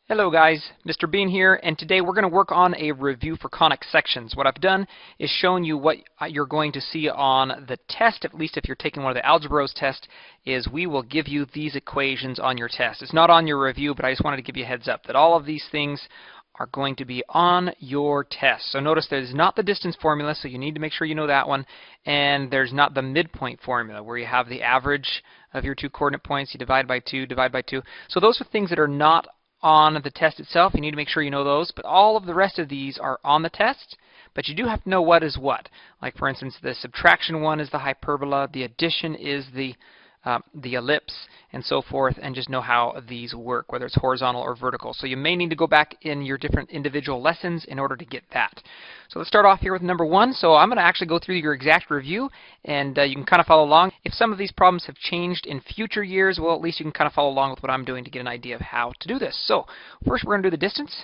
Hello guys, Mr. Bean here, and today we're going to work on a review for conic sections. What I've done is shown you what you're going to see on the test, at least if you're taking one of the algebras tests, is we will give you these equations on your test. It's not on your review, but I just wanted to give you a heads up that all of these things are going to be on your test. So notice there's not the distance formula, so you need to make sure you know that one, and there's not the midpoint formula where you have the average of your two coordinate points, you divide by 2, divide by 2. So those are things that are not on the test itself. You need to make sure you know those, but all of the rest of these are on the test, but you do have to know what is what. Like for instance, the subtraction one is the hyperbola, the addition is the ellipse, and so forth, and just know how these work, whether it's horizontal or vertical. So you may need to go back in your different individual lessons in order to get that. So let's start off here with number 1. So I'm going to actually go through your exact review, and you can kind of follow along. If some of these problems have changed in future years, well, at least you can kind of follow along with what I'm doing to get an idea of how to do this. So first we're going to do the distance,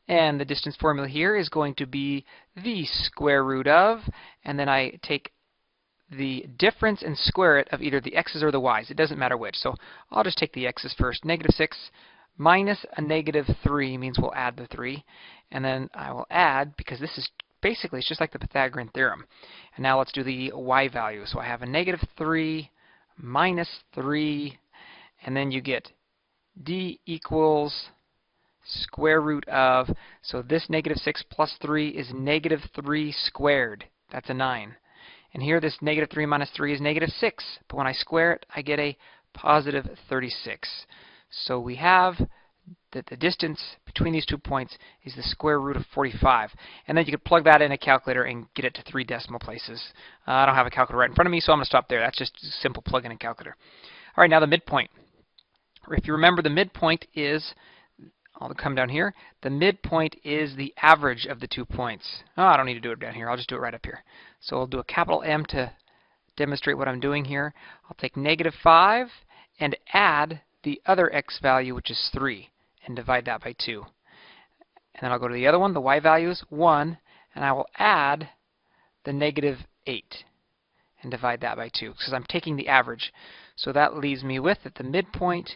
and the distance formula here is going to be the square root of, and then I take the difference and square it of either the x's or the y's. It doesn't matter which. So I'll just take the x's first. Negative 6 minus a negative 3 means we'll add the 3. And then I will add, because this is basically, it's just like the Pythagorean theorem. And now let's do the y value. So I have a negative 3 minus 3, and then you get d equals square root of, so this negative 6 plus 3 is negative 3 squared. That's a 9. And here this negative 3 minus 3 is negative 6. But when I square it, I get a positive 36. So we have that the distance between these 2 points is the square root of 45. And then you could plug that in a calculator and get it to 3 decimal places. I don't have a calculator right in front of me, so I'm going to stop there. That's just a simple plug in a calculator. All right, now the midpoint. If you remember, the midpoint is, I'll come down here, the midpoint is the average of the 2 points. Oh, I don't need to do it down here. I'll just do it right up here. So I'll do a capital M to demonstrate what I'm doing here. I'll take negative 5 and add the other x value, which is 3, and divide that by 2. And then I'll go to the other one. The y value is 1, and I will add the negative 8 and divide that by 2, because I'm taking the average. So that leaves me with, at the midpoint,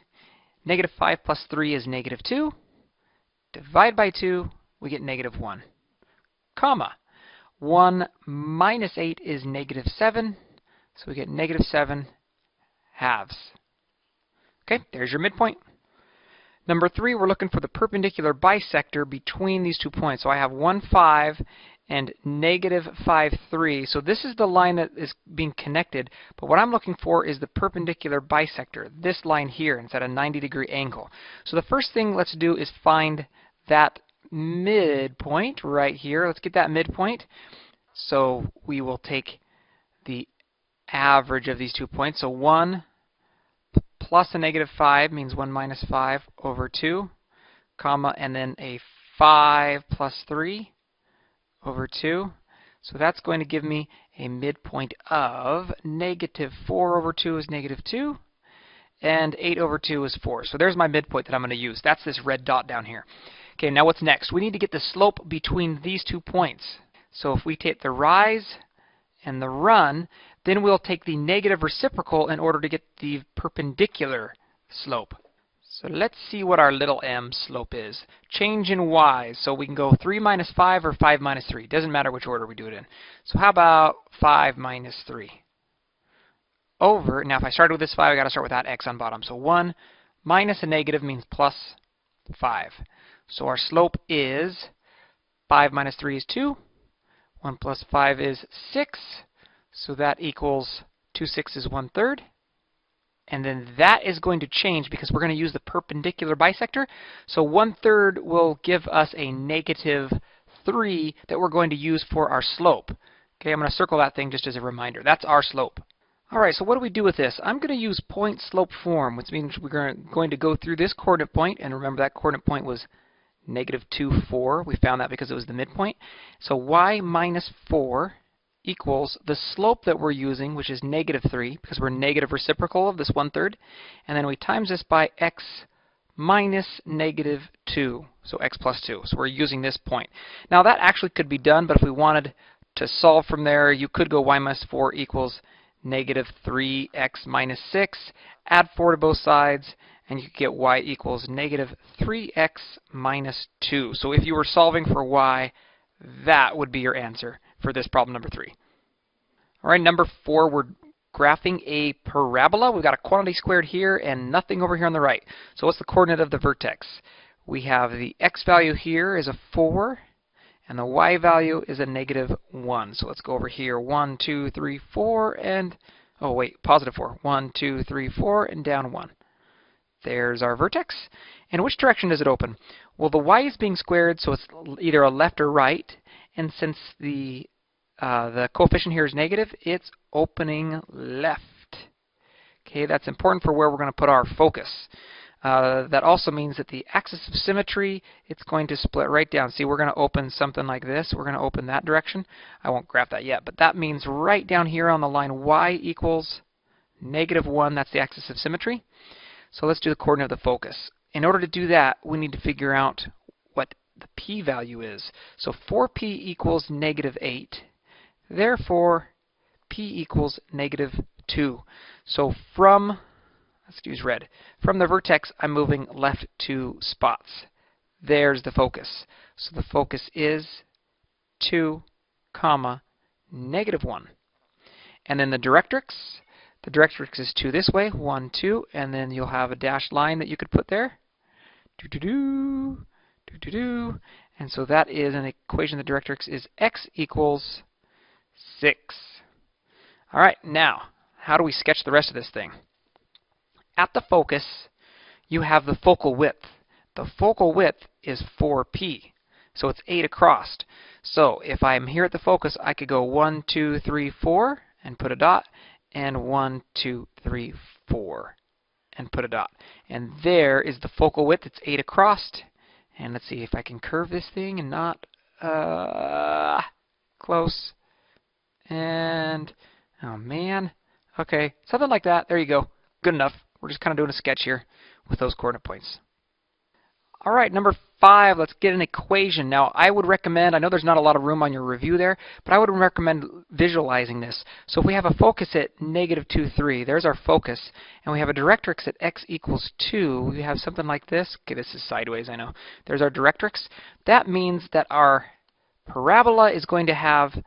negative 5 plus 3 is negative 2. Divide by 2, we get negative 1, comma. 1 minus 8 is negative 7, so we get negative 7 halves. Okay, there's your midpoint. Number 3, we're looking for the perpendicular bisector between these 2 points. So I have 1, 5 and negative 5, 3. So this is the line that is being connected, but what I'm looking for is the perpendicular bisector, this line here, and it's at a 90-degree angle. So the first thing let's do is find that midpoint right here. Let's get that midpoint. So we will take the average of these 2 points. So 1 plus a negative 5 means 1 minus 5 over 2, comma, and then a 5 plus 3 over 2. So that's going to give me a midpoint of negative 4 over 2 is negative 2, and 8 over 2 is 4. So there's my midpoint that I'm going to use. That's this red dot down here. Okay, now what's next? We need to get the slope between these 2 points. So if we take the rise and the run, then we'll take the negative reciprocal in order to get the perpendicular slope. So let's see what our little m slope is. Change in y, so we can go 3 minus 5 or 5 minus 3. Doesn't matter which order we do it in. So how about 5 minus 3? Over, now if I started with this 5, I got to start with that x on bottom. So 1 minus a negative means plus 5. So our slope is 5 minus 3 is 2. 1 plus 5 is 6. So that equals 2 6s 1/3. And then that is going to change because we're going to use the perpendicular bisector. So 1/3 will give us a negative 3 that we're going to use for our slope. Okay, I'm going to circle that thing just as a reminder. That's our slope. All right, so what do we do with this? I'm going to use point slope form, which means we're going to go through this coordinate point, and remember that coordinate point was negative 2, 4. We found that because it was the midpoint. So y minus 4 equals the slope that we're using, which is negative 3, because we're negative reciprocal of this 1/3. And then we times this by x minus negative 2, so x plus 2. So we're using this point. Now that actually could be done, but if we wanted to solve from there, you could go y minus 4 equals negative 3x minus 6, add 4 to both sides, and you get y equals negative 3x minus 2. So if you were solving for y, that would be your answer for this problem number 3. All right, number 4, we're graphing a parabola. We've got a quantity squared here and nothing over here on the right. So what's the coordinate of the vertex? We have the x value here is a 4, and the y value is a negative 1. So let's go over here. 1, 2, 3, 4, and, oh wait, positive 4. 1, 2, 3, 4, and down 1. There's our vertex. And which direction does it open? Well, the y is being squared, so it's either a left or right. And since the coefficient here is negative, it's opening left. Okay, that's important for where we're going to put our focus. That also means that the axis of symmetry, it's going to split right down. See, we're going to open something like this. We're going to open that direction. I won't graph that yet, but that means right down here on the line y equals negative 1. That's the axis of symmetry. So let's do the coordinate of the focus. In order to do that, we need to figure out what the p value is. So 4p equals negative 8. Therefore, p equals negative 2. So from, let's use red, from the vertex, I'm moving left 2 spots. There's the focus. So the focus is 2, comma, negative 1. And then the directrix is 2 this way, 1, 2, and then you'll have a dashed line that you could put there. Do-do-do, do-do-do. And so that is an equation. The directrix is x equals 6. All right, now, how do we sketch the rest of this thing? At the focus, you have the focal width. The focal width is 4p, so it's 8 across. So if I'm here at the focus, I could go 1, 2, 3, 4, and put a dot, and 1, 2, 3, 4, and put a dot. And there is the focal width. It's 8 across. And let's see if I can curve this thing and not close. And oh man, okay, something like that. There you go. Good enough. We're just kind of doing a sketch here with those coordinate points. All right, number 5, let's get an equation. Now, I would recommend, I know there's not a lot of room on your review there, but I would recommend visualizing this. So if we have a focus at negative 2, 3, there's our focus, and we have a directrix at x equals 2, we have something like this. Okay, this is sideways, I know. There's our directrix. That means that our parabola is going to have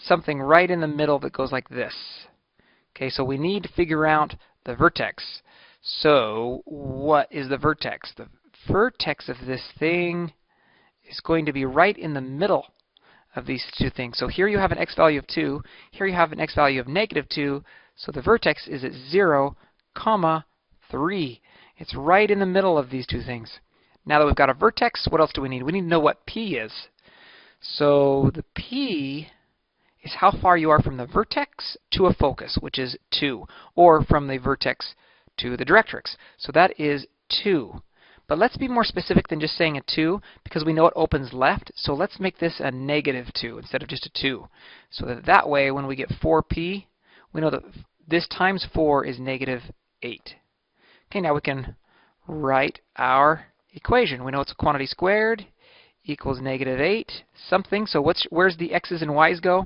something right in the middle that goes like this. Okay, so we need to figure out the vertex. So what is the vertex? The vertex of this thing is going to be right in the middle of these two things. So here you have an x value of 2, here you have an x value of negative 2, so the vertex is at 0, comma, 3. It's right in the middle of these two things. Now that we've got a vertex, what else do we need? We need to know what p is. So the p is how far you are from the vertex to a focus, which is 2, or from the vertex to the directrix. So that is 2. But let's be more specific than just saying a 2, because we know it opens left, so let's make this a negative 2 instead of just a 2. So that way, when we get 4p, we know that this times 4 is negative 8. Okay, now we can write our equation. We know it's a quantity squared equals negative 8 something. So where's the x's and y's go?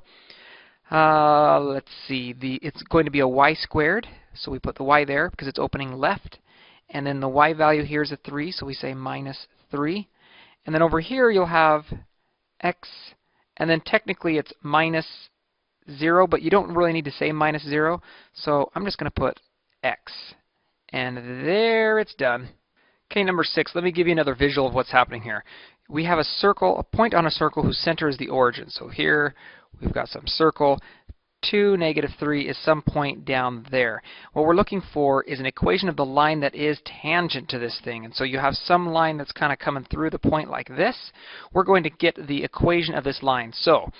Let's see. It's going to be a y squared, so we put the y there because it's opening left. And then the y value here is a 3, so we say minus 3. And then over here you'll have x, and then technically it's minus 0, but you don't really need to say minus 0, so I'm just going to put x. And there it's done. Okay, number 6, let me give you another visual of what's happening here. We have a circle, a point on a circle whose center is the origin. So here we've got some circle. 2, negative 3 is some point down there. What we're looking for is an equation of the line that is tangent to this thing. And so you have some line that's kind of coming through the point like this. We're going to get the equation of this line. So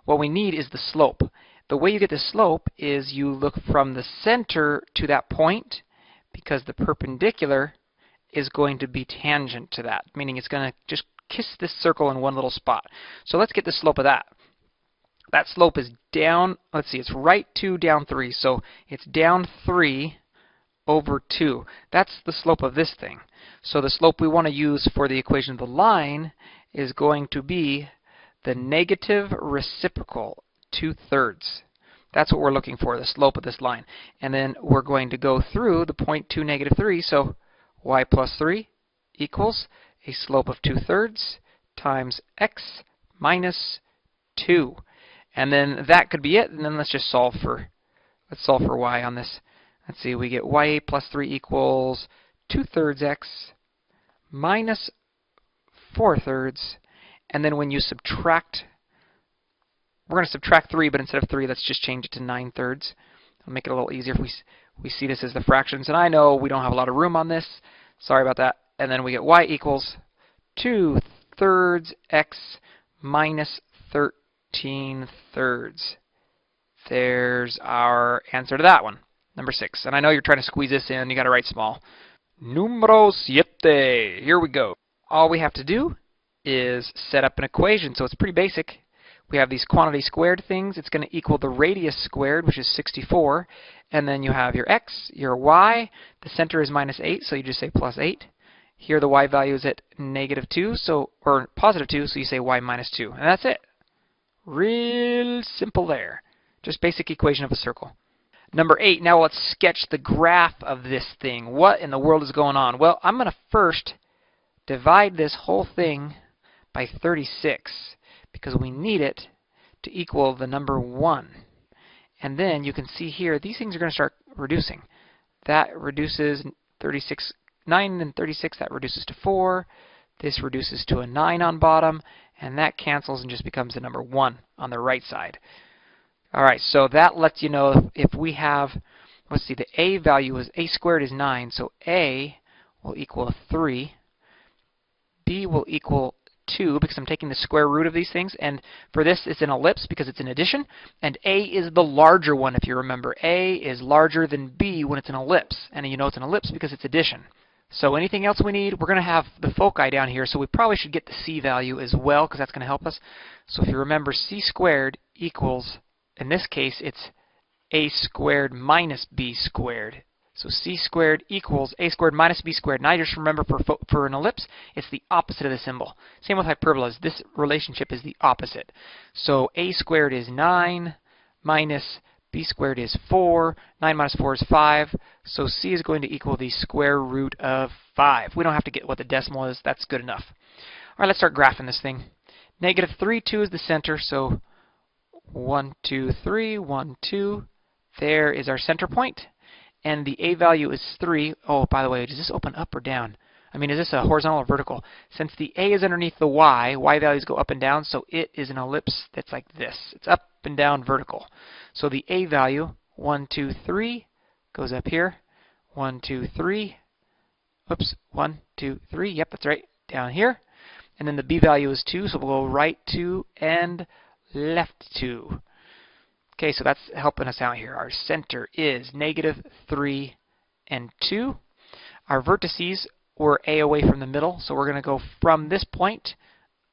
what we need is the slope. The way you get the slope is you look from the center to that point, because the perpendicular is going to be tangent to that, meaning it's going to just kiss this circle in one little spot. So let's get the slope of that. That slope is down, let's see, it's right 2, down 3. So it's down 3 over 2. That's the slope of this thing. So the slope we want to use for the equation of the line is going to be the negative reciprocal 2/3. That's what we're looking for, the slope of this line. And then we're going to go through the point 2, negative 3. So y plus 3 equals a slope of 2/3 times x minus 2. And then that could be it, and then let's solve for y on this. Let's see, we get y plus 3 equals 2/3 x minus 4/3, and then when you subtract, we're going to subtract 3, but instead of 3, let's just change it to 9/3. It'll make it a little easier if we see this as the fractions. And I know we don't have a lot of room on this. Sorry about that. And then we get y equals 2/3 x minus 13/3. There's our answer to that one, number 6. And I know you're trying to squeeze this in. You got to write small. Numero 7. Here we go. All we have to do is set up an equation. So it's pretty basic. We have these quantity squared things. It's going to equal the radius squared, which is 64. And then you have your x, your y. The center is minus 8, so you just say plus 8. Here the y value is at -2, or positive 2, so you say y minus 2. And that's it. Real simple there. Just basic equation of a circle. Number 8, now let's sketch the graph of this thing. What in the world is going on? Well, I'm going to first divide this whole thing by 36 because we need it to equal the number 1. And then you can see here, these things are going to start reducing. That reduces 36, 9 and 36, that reduces to 4. This reduces to a 9 on bottom, and that cancels and just becomes the number 1 on the right side. All right, so that lets you know if we have, let's see, the a value is a squared is 9, so a will equal 3. B will equal 2 because I'm taking the square root of these things, and for this it's an ellipse because it's an addition, and a is the larger one if you remember. A is larger than b when it's an ellipse, and you know it's an ellipse because it's addition. So anything else we need, we're going to have the foci down here, so we probably should get the c value as well because that's going to help us. So if you remember, c squared equals, in this case, it's a squared minus b squared. So c squared equals a squared minus b squared. Now just remember for an ellipse, it's the opposite of the symbol. Same with hyperbolas. This relationship is the opposite. So a squared is 9 minus b squared is 4. 9 minus 4 is 5. So c is going to equal the square root of 5. We don't have to get what the decimal is. That's good enough. All right, let's start graphing this thing. -3, 2 is the center, so 1, 2, 3, 1, 2. There is our center point. And the a value is 3. Oh, by the way, does this open up or down? I mean, is this a horizontal or vertical? Since the a is underneath the y values go up and down, so it is an ellipse that's like this. It's up and down vertical. So the a value, 1, 2, 3, goes up here. 1, 2, 3. Oops, 1, 2, 3. Yep, that's right, down here. And then the b value is 2, so we'll go right 2 and left 2. Okay, so that's helping us out here. Our center is -3 and 2. Our vertices were a away from the middle, so we're going to go from this point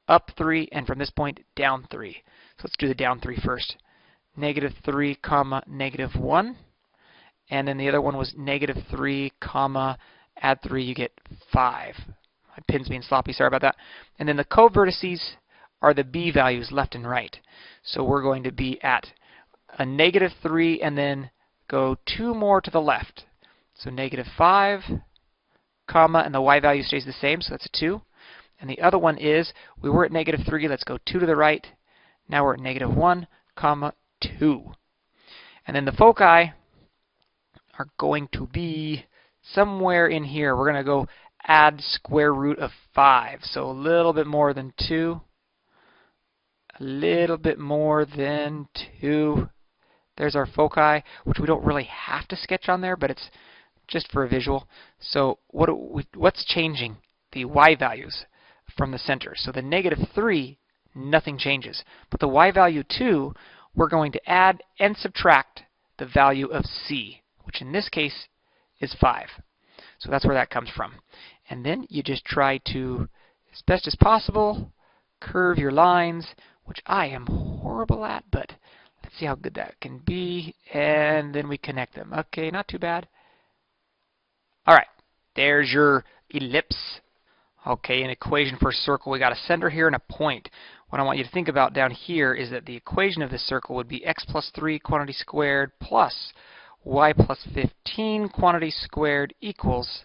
up 3 and from this point down 3. So let's do the down 3 first. -3, comma, -1. And then the other one was -3, comma, add 3, you get 5. My pin's being sloppy, sorry about that. And then the co-vertices are the b values left and right. So we're going to be at a -3 and then go 2 more to the left. So -5, comma, and the y value stays the same, so that's a 2. And the other one is, we were at -3, let's go 2 to the right. Now we're at -1, comma, 2. And then the foci are going to be somewhere in here. We're going to go add square root of 5. So a little bit more than 2. A little bit more than 2. There's our foci, which we don't really have to sketch on there, but it's just for a visual. So what's changing? The y values from the center. So the -3, nothing changes. But the y value 2, we're going to add and subtract the value of c, which in this case is 5. So that's where that comes from. And then you just try to, as best as possible, curve your lines, which I am horrible at, but let's see how good that can be, and then we connect them. Okay, not too bad. All right, there's your ellipse. Okay, an equation for a circle. We got a center here and a point. What I want you to think about down here is that the equation of this circle would be x plus 3 quantity squared plus y plus 15 quantity squared equals,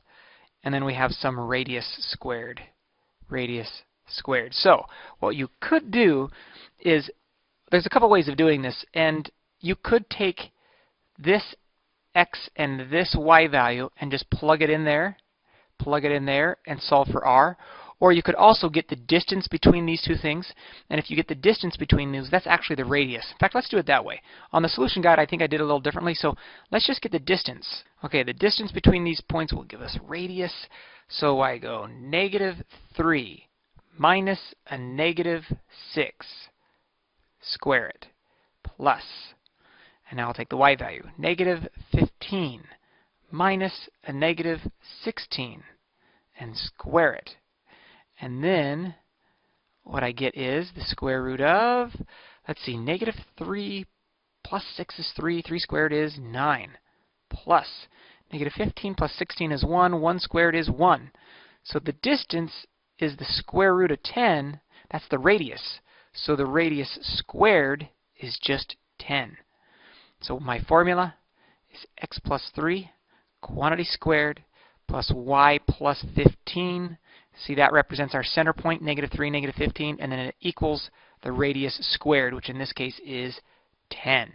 and then we have some radius squared. Radius squared. So what you could do is, there's a couple ways of doing this, and you could take this x and this y value and just plug it in there and solve for r. Or you could also get the distance between these two things, and if you get the distance between these, that's actually the radius. In fact, let's do it that way. On the solution guide, I think I did a little differently, so let's just get the distance. Okay, the distance between these points will give us radius, so I go -3 minus a -6, square it, plus, and now I'll take the y value, -15 minus a -16, and square it. And then what I get is the square root of, let's see, -3 plus 6 is 3, 3 squared is 9, plus -15 plus 16 is 1, 1 squared is 1. So the distance is the square root of 10, that's the radius. So the radius squared is just 10. So my formula is x plus 3, quantity squared, plus y plus 15. See, that represents our center point, -3, -15, and then it equals the radius squared, which in this case is 10.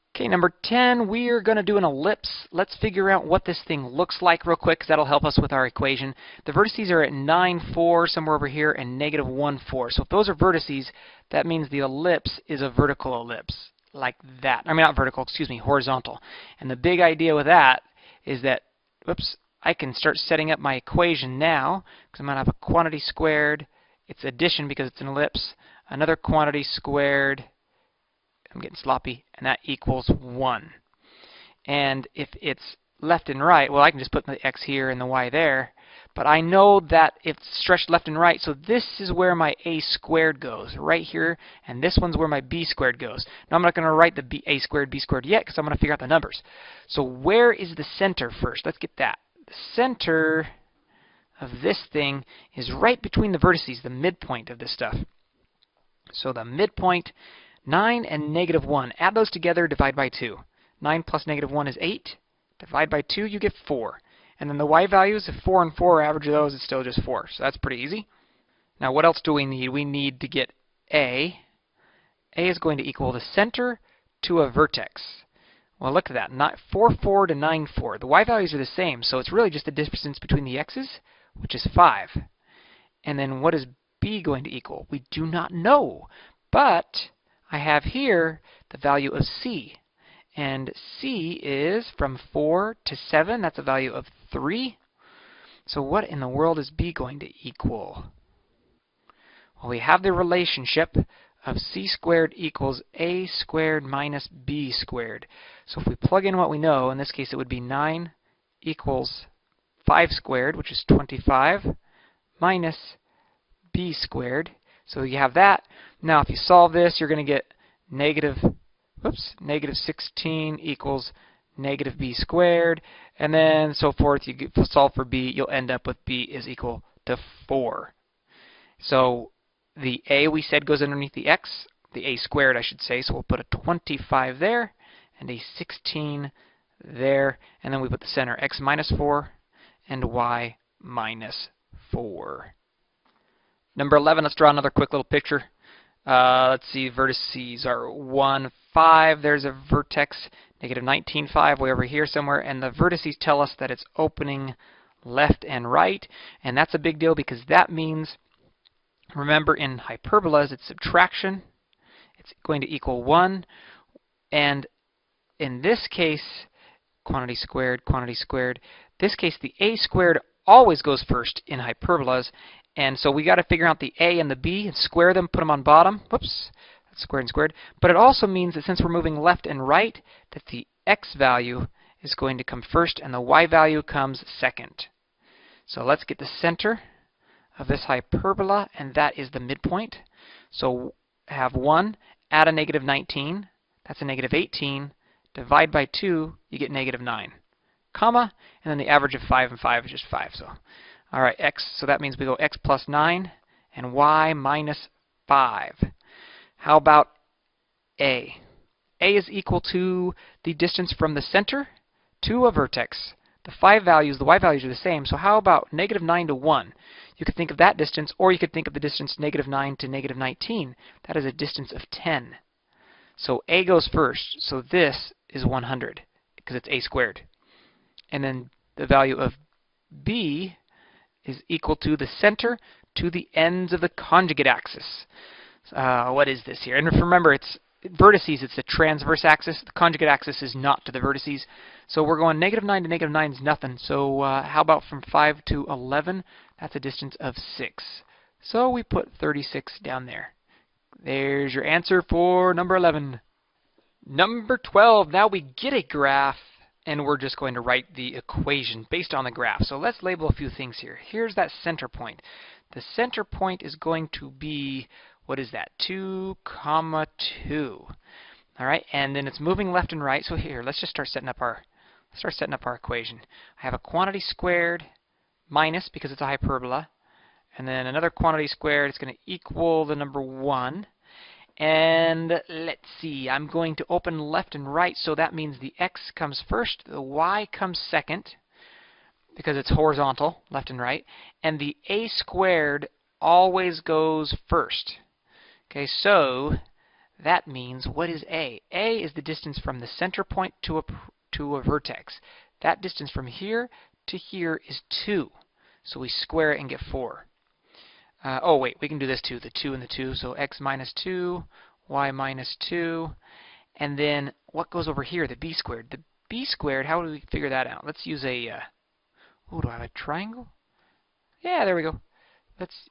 Okay, number 10, we are going to do an ellipse. Let's figure out what this thing looks like real quick, because that'll help us with our equation. The vertices are at 9, 4, somewhere over here, and -1, 4. So if those are vertices, that means the ellipse is a vertical ellipse, like that. I mean, not vertical, excuse me, horizontal. And the big idea with that is that, whoops, I can start setting up my equation now, because I'm going to have a quantity squared, it's addition because it's an ellipse, another quantity squared, I'm getting sloppy, and that equals 1. And if it's left and right, well, I can just put the x here and the y there, but I know that it's stretched left and right, so this is where my a squared goes, right here, and this one's where my b squared goes. Now I'm not going to write the a squared, b squared yet, because I'm going to figure out the numbers. So where is the center first? Let's get that. The center of this thing is right between the vertices, the midpoint of this stuff. So the midpoint, 9 and -1. Add those together, divide by 2. 9 plus -1 is 8. Divide by 2, you get 4. And then the y values, if 4 and 4 average of those, it's still just 4. So that's pretty easy. Now what else do we need? We need to get A. A is going to equal the center to a vertex. Well, look at that, 4, 4 to 9, 4. The y values are the same, so it's really just the distance between the x's, which is 5. And then what is b going to equal? We do not know, but I have here the value of c. And c is from 4 to 7. That's a value of 3. So what in the world is b going to equal? Well, we have the relationship of c squared equals a squared minus b squared. So if we plug in what we know, in this case it would be 9 equals 5 squared, which is 25, minus b squared. So you have that. Now if you solve this, you're going to get -16 equals -b squared, and then so forth. You solve for b, you'll end up with b is equal to 4. So the a we said goes underneath the x, the a squared I should say, so we'll put a 25 there and a 16 there, and then we put the center x minus 4 and y minus 4. Number 11, let's draw another quick little picture. Let's see, vertices are 1, 5. There's a vertex, -19, 5, way over here somewhere, and the vertices tell us that it's opening left and right, and that's a big deal because that means, remember, in hyperbolas, it's subtraction. It's going to equal 1. And in this case, quantity squared, this case, the a squared always goes first in hyperbolas. And so we got to figure out the a and the b and square them, put them on bottom. Whoops, that's squared and squared. But it also means that since we're moving left and right, that the x value is going to come first and the y value comes second. So let's get the center of this hyperbola, and that is the midpoint. So have 1, add a -19, that's a -18, divide by 2, you get -9, comma, and then the average of 5 and 5 is just 5. So, all right, x, so that means we go x plus 9 and y minus 5. How about a? A is equal to the distance from the center to a vertex. The 5 values, the y values are the same, so how about negative 9 to 1? You could think of that distance, or you could think of the distance negative 9 to negative 19. That is a distance of 10. So a goes first, so this is 100, because it's a squared. And then the value of b is equal to the center to the ends of the conjugate axis. What is this here? And remember, it's vertices, it's the transverse axis. The conjugate axis is not to the vertices. So we're going negative 9 to negative 9 is nothing. So how about from 5 to 11? That's a distance of 6. So we put 36 down there. There's your answer for number 11. Number 12, now we get a graph, and we're just going to write the equation based on the graph. So let's label a few things here. Here's that center point. The center point is going to be, what is that, 2, 2. All right, and then it's moving left and right. So here, let's just start setting up our equation. I have a quantity squared minus, because it's a hyperbola, and then another quantity squared. It's going to equal the number 1. And let's see, I'm going to open left and right, so that means the x comes first, the y comes second, because it's horizontal, left and right, and the a squared always goes first. Okay, so that means, what is a? A is the distance from the center point to a vertex. That distance from here to here is 2. So we square it and get 4. Oh wait, we can do this too, the 2 and the 2. So x minus 2, y minus 2. And then what goes over here, the b squared? The b squared, how do we figure that out? Let's use a, do I have a triangle? Yeah, there we go. Let's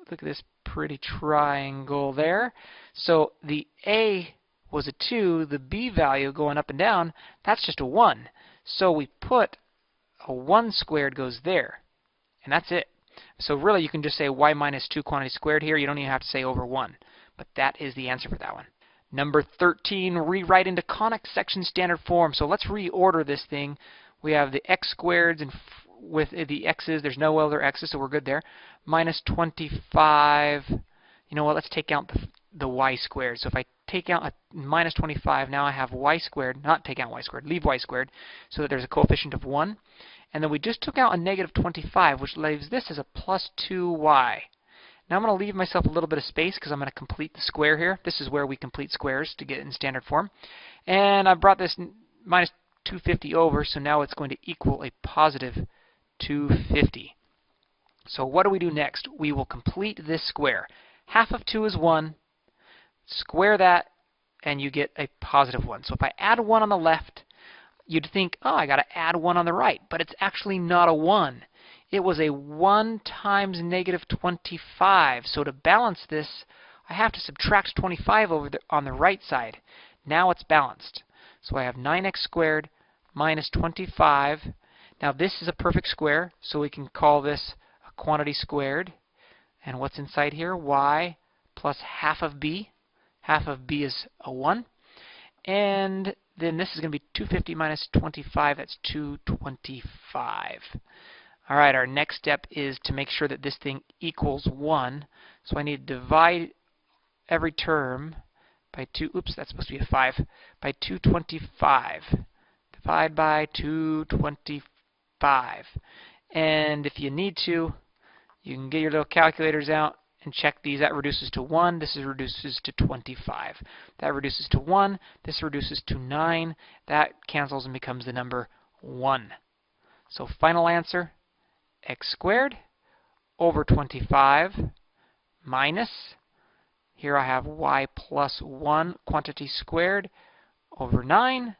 look at this pretty triangle there. So the a was a 2, the b value going up and down, that's just a 1. So we put a 1 squared goes there, and that's it. So really, you can just say y minus 2 quantity squared here. You don't even have to say over 1. But that is the answer for that one. Number 13, rewrite into conic section standard form. So let's reorder this thing. We have the x squareds, and with the x's, there's no other x's, so we're good there. Minus 25. You know what? Let's take out the y squared. So if I take out a minus 25, now I have y squared. Not take out y squared. Leave y squared, so that there's a coefficient of 1. And then we just took out a negative 25, which leaves this as a plus 2y. Now I'm going to leave myself a little bit of space because I'm going to complete the square here. This is where we complete squares to get in standard form. And I brought this minus 250 over, so now it's going to equal a positive 250. So what do we do next? We will complete this square. Half of 2 is 1. Square that, and you get a positive 1. So if I add 1 on the left, you'd think, oh, I got to add 1 on the right, but it's actually not a 1. It was a 1 times negative 25. So to balance this, I have to subtract 25 over on the right side. Now it's balanced. So I have 9x squared minus 25. Now this is a perfect square, so we can call this a quantity squared. And what's inside here? Y plus half of b. Half of b is a 1. And then this is going to be 250 minus 25. That's 225. All right, our next step is to make sure that this thing equals 1. So I need to divide every term by 2. Oops, that's supposed to be a 5. By 225. Divide by 225. And if you need to, you can get your little calculators out and check these. That reduces to 1. This reduces to 25. That reduces to 1. This reduces to 9. That cancels and becomes the number 1. So final answer, x squared over 25 minus, here I have y plus 1 quantity squared over 9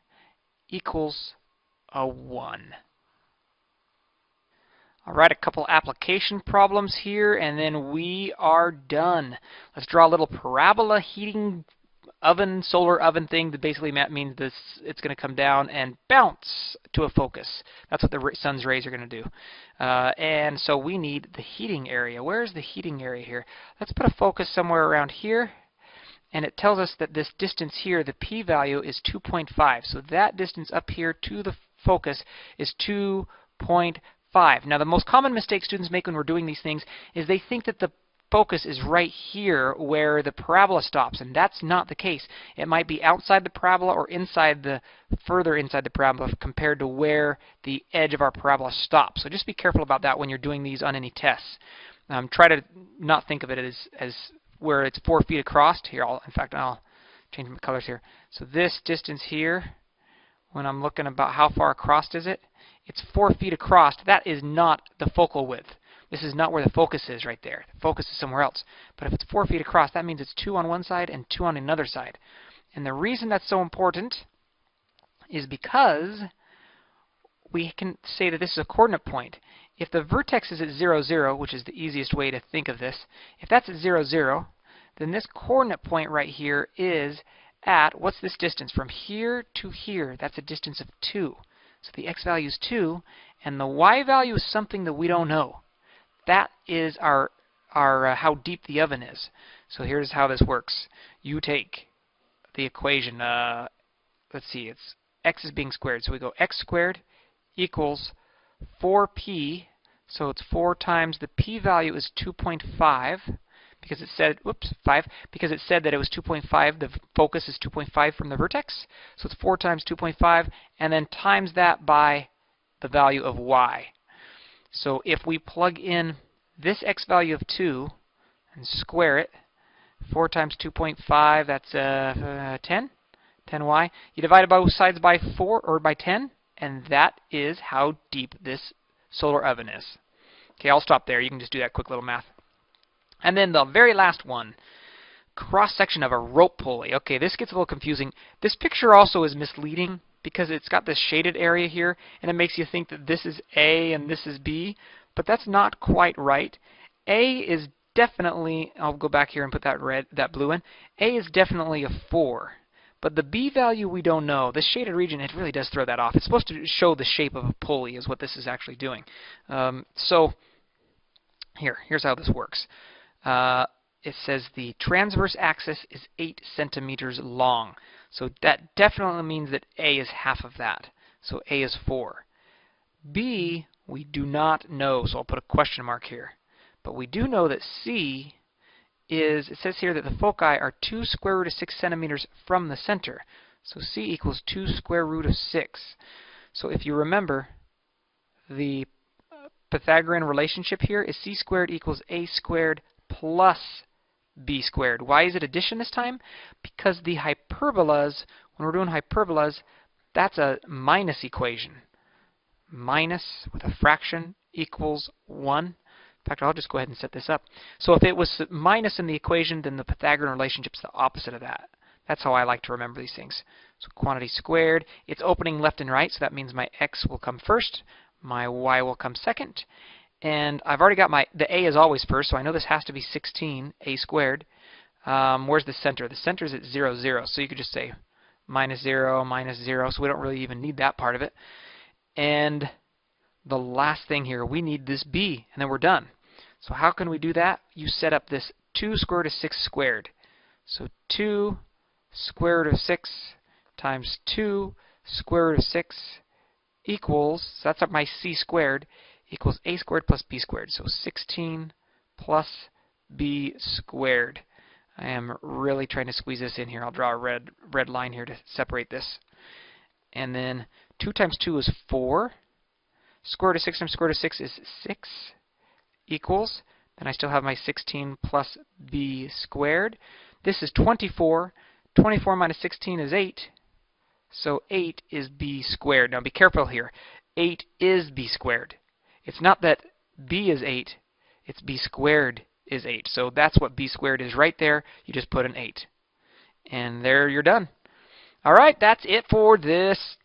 equals a 1. Alright, a couple application problems here, and then we are done. Let's draw a little parabola heating oven, solar oven thing that basically means this, it's going to come down and bounce to a focus. That's what the sun's rays are going to do. And so we need the heating area. Where's the heating area here? Let's put a focus somewhere around here. And it tells us that this distance here, the p-value, is 2.5. So that distance up here to the focus is 2.5. Now, the most common mistake students make when we're doing these things is they think that the focus is right here where the parabola stops, and that's not the case. It might be outside the parabola or further inside the parabola compared to where the edge of our parabola stops. So just be careful about that when you're doing these on any tests. Try to not think of it as where it's 4 feet across. Here, in fact, I'll change my colors here. So this distance here, when I'm looking about how far across is it, it's 4 feet across. That is not the focal width. This is not where the focus is right there. The focus is somewhere else. But if it's 4 feet across, that means it's 2 on one side and 2 on another side. And the reason that's so important is because we can say that this is a coordinate point. If the vertex is at 0, 0, which is the easiest way to think of this, if that's at 0, 0, then this coordinate point right here is at, what's this distance? From here to here, that's a distance of 2. So the x value is 2, and the y value is something that we don't know. That is our how deep the oven is. So here's how this works. You take the equation, let's see, it's x is being squared. So we go x squared equals 4p, so it's 4 times the p value is 2.5, because it said, whoops, 5, because it said that it was 2.5, the focus is 2.5 from the vertex. So it's 4 times 2.5, and then times that by the value of y. So if we plug in this x value of 2 and square it, 4 times 2.5, that's 10, 10y. You divide both sides by 4 or by 10, and that is how deep this solar oven is. Okay, I'll stop there. You can just do that quick little math. And then the very last one, cross-section of a rope pulley. Okay, this gets a little confusing. This picture also is misleading because it's got this shaded area here, and it makes you think that this is A and this is B, but that's not quite right. A is definitely, I'll go back here and put that blue in. A is definitely a 4. But the B value we don't know. This shaded region, it really does throw that off. It's supposed to show the shape of a pulley is what this is actually doing. So here's how this works. It says the transverse axis is 8 centimeters long. So that definitely means that A is half of that. So A is 4. B, we do not know, so I'll put a question mark here. But we do know that C is, it says here that the foci are 2 square root of 6 centimeters from the center. So C equals 2 square root of 6. So if you remember, the Pythagorean relationship here is C squared equals A squared plus B squared. Why is it addition this time? Because the hyperbolas, when we're doing hyperbolas, that's a minus equation. Minus with a fraction equals 1. In fact, I'll just go ahead and set this up. So if it was minus in the equation, then the Pythagorean relationship is the opposite of that. That's how I like to remember these things. So quantity squared, it's opening left and right, so that means my x will come first, my y will come second, and I've already got the a is always first, so I know this has to be 16, a squared. Where's the center? The center is at 0, 0, so you could just say minus 0, so we don't really even need that part of it. And the last thing here, we need this b, and then we're done. So how can we do that? You set up this 2 square root of 6 squared. So 2 square root of 6 times 2 square root of 6 equals, so that's up my c squared, equals a squared plus b squared. So 16 plus b squared. I am really trying to squeeze this in here. I'll draw a red line here to separate this. And then 2 times 2 is 4. Square root of 6 times square root of 6 is 6 equals, then I still have my 16 plus b squared. This is 24. 24 minus 16 is 8. So 8 is b squared. Now be careful here. 8 is b squared. It's not that b is 8. It's b squared is 8. So that's what b squared is right there. You just put an 8. And there you're done. All right, that's it for this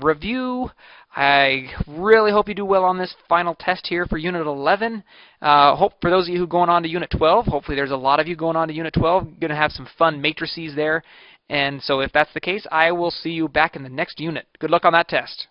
review. I really hope you do well on this final test here for Unit 11. Hope for those of you who are going on to Unit 12, hopefully there's a lot of you going on to Unit 12. You're going to have some fun matrices there. And so if that's the case, I will see you back in the next unit. Good luck on that test.